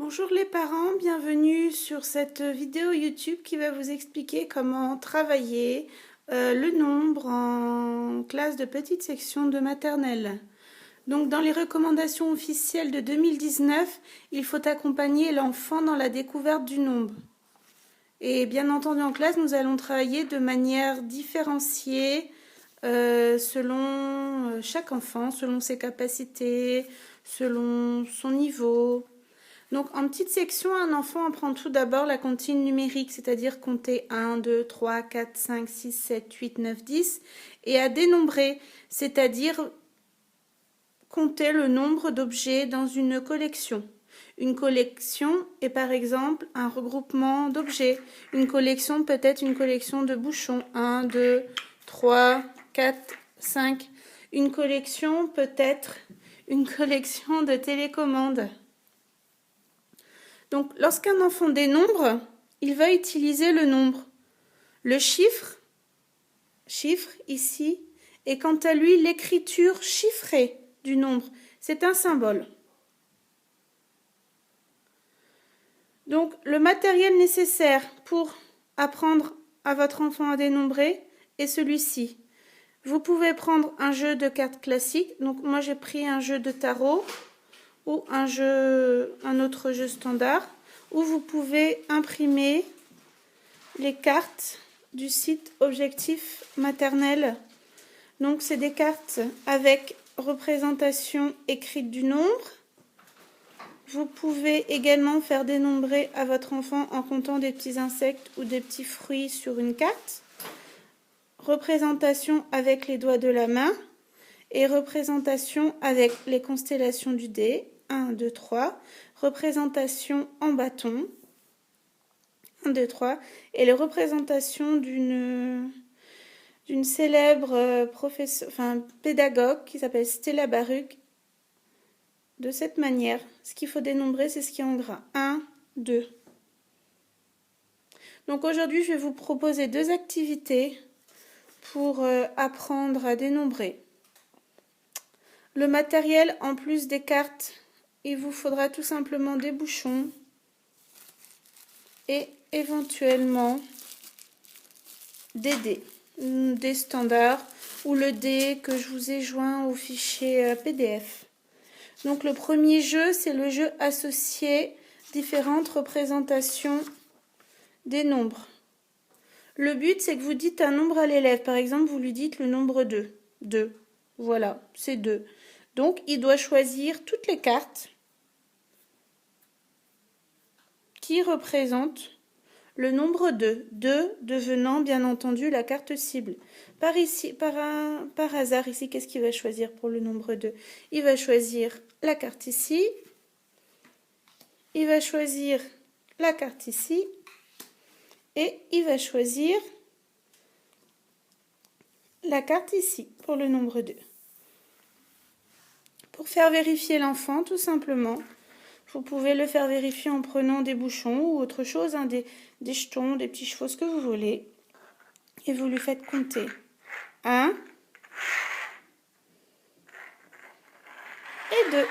Bonjour les parents, bienvenue sur cette vidéo YouTube qui va vous expliquer comment travailler le nombre en classe de petite section de maternelle. Donc dans les recommandations officielles de 2019, il faut accompagner l'enfant dans la découverte du nombre. Et bien entendu en classe, nous allons travailler de manière différenciée selon chaque enfant, selon ses capacités, selon son niveau. Donc en petite section, un enfant apprend tout d'abord la comptine numérique, c'est-à-dire compter 1, 2, 3, 4, 5, 6, 7, 8, 9, 10, et à dénombrer, c'est-à-dire compter le nombre d'objets dans une collection. Une collection est par exemple un regroupement d'objets. Une collection peut être une collection de bouchons. 1, 2, 3, 4, 5. Une collection peut être une collection de télécommandes. Donc, lorsqu'un enfant dénombre, il va utiliser le nombre. Le chiffre ici, est quant à lui l'écriture chiffrée du nombre. C'est un symbole. Donc, le matériel nécessaire pour apprendre à votre enfant à dénombrer est celui-ci. Vous pouvez prendre un jeu de cartes classique. Donc, moi, j'ai pris un jeu de tarot ou un autre jeu standard, où vous pouvez imprimer les cartes du site Objectif Maternel. Donc c'est des cartes avec représentation écrite du nombre. Vous pouvez également faire dénombrer à votre enfant en comptant des petits insectes ou des petits fruits sur une carte. Représentation avec les doigts de la main et représentation avec les constellations du dé. 1, 2, 3, représentation en bâton, 1, 2, 3, et les représentations d'une célèbre pédagogue qui s'appelle Stella Baruch, de cette manière. Ce qu'il faut dénombrer, c'est ce qui est en gras. 1, 2. Donc aujourd'hui, je vais vous proposer deux activités pour apprendre à dénombrer. Le matériel, en plus des cartes, il vous faudra tout simplement des bouchons et éventuellement des dés, des standards ou le dé que je vous ai joint au fichier PDF. Donc le premier jeu, c'est le jeu associé différentes représentations des nombres. Le but, c'est que vous dites un nombre à l'élève. Par exemple, vous lui dites le nombre 2. 2. Voilà, c'est 2. Donc, il doit choisir toutes les cartes qui représente le nombre 2, 2 devenant bien entendu la carte cible. Par hasard ici, qu'est-ce qu'il va choisir pour le nombre 2? Il va choisir la carte ici, il va choisir la carte ici, et il va choisir la carte ici pour le nombre 2. Pour faire vérifier l'enfant, tout simplement, vous pouvez le faire vérifier en prenant des bouchons ou autre chose, des jetons, des petits chevaux, ce que vous voulez. Et vous lui faites compter 1 et 2.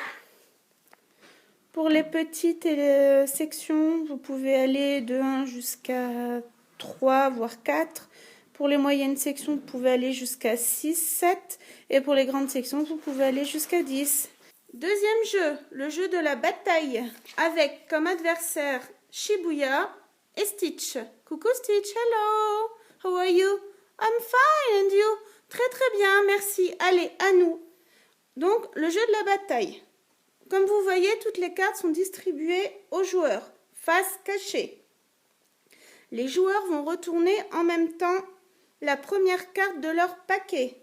Pour les petites sections, vous pouvez aller de 1 jusqu'à 3, voire 4. Pour les moyennes sections, vous pouvez aller jusqu'à 6, 7. Et pour les grandes sections, vous pouvez aller jusqu'à 10. Deuxième jeu, le jeu de la bataille, avec comme adversaire Shibuya et Stitch. Coucou Stitch, hello, how are you? I'm fine, and you? Très très bien, merci. Allez, à nous. Donc, le jeu de la bataille. Comme vous voyez, toutes les cartes sont distribuées aux joueurs, face cachée. Les joueurs vont retourner en même temps la première carte de leur paquet.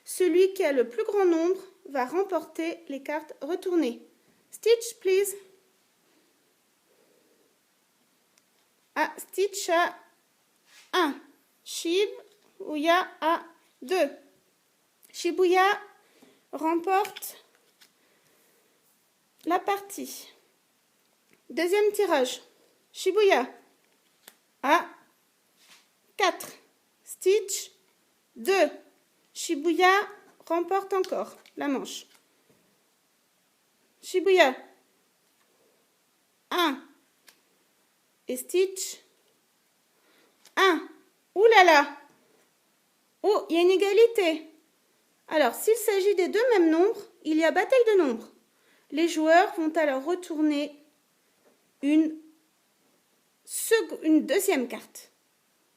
Celui qui a le plus grand nombre va remporter les cartes retournées. Stitch, please. Ah, Stitch a 1. Shibuya a 2. Shibuya remporte la partie. Deuxième tirage. Shibuya a 4. Stitch 2. Shibuya remporte encore la manche. Shibuya 1. Et Stitch. 1. Ouh là là. Oh, il y a une égalité. Alors, s'il s'agit des deux mêmes nombres, il y a bataille de nombres. Les joueurs vont alors retourner une deuxième carte.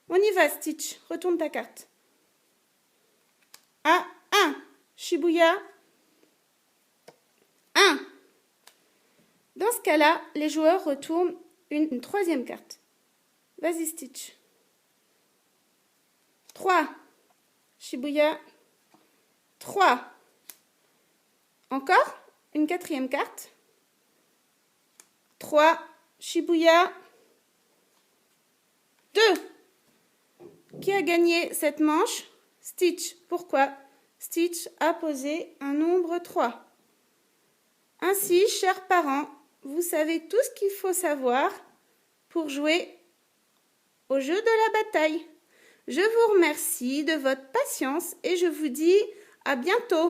On y va, Stitch. Retourne ta carte. Ah, 1. Shibuya. 1. Dans ce cas-là, les joueurs retournent une troisième carte. Vas-y, Stitch. 3. Shibuya. 3. Encore une quatrième carte. 3. Shibuya. 2. Qui a gagné cette manche? Stitch. Pourquoi? Stitch a posé un nombre 3. Ainsi, chers parents, vous savez tout ce qu'il faut savoir pour jouer au jeu de la bataille. Je vous remercie de votre patience et je vous dis à bientôt.